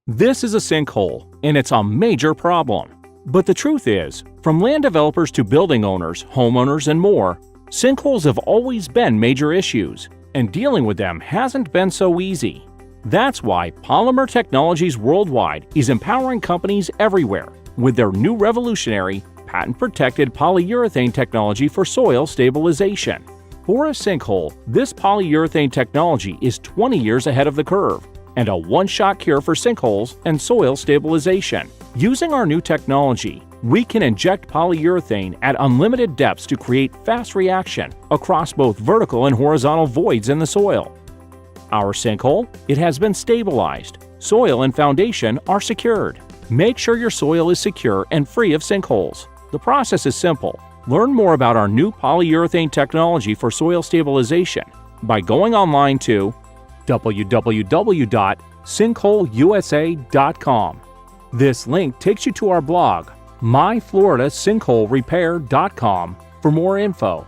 This is a sinkhole, and it's a major problem. But the truth is, from land developers to building owners, homeowners, and more, sinkholes have always been major issues, and dealing with them hasn't been so easy. That's why Polymer Technologies Worldwide is empowering companies everywhere with their new revolutionary, patent-protected polyurethane technology for soil stabilization. For a sinkhole, this polyurethane technology is 20 years ahead of the curve and a one-shot cure for sinkholes and soil stabilization. Using our new technology, we can inject polyurethane at unlimited depths to create fast reaction across both vertical and horizontal voids in the soil. Our sinkhole, it has been stabilized. Soil and foundation are secured. Make sure your soil is secure and free of sinkholes. The process is simple. Learn more about our new polyurethane technology for soil stabilization by going online to www.sinkholeusa.com. This link takes you to our blog, myfloridasinkholerepair.com, for more info.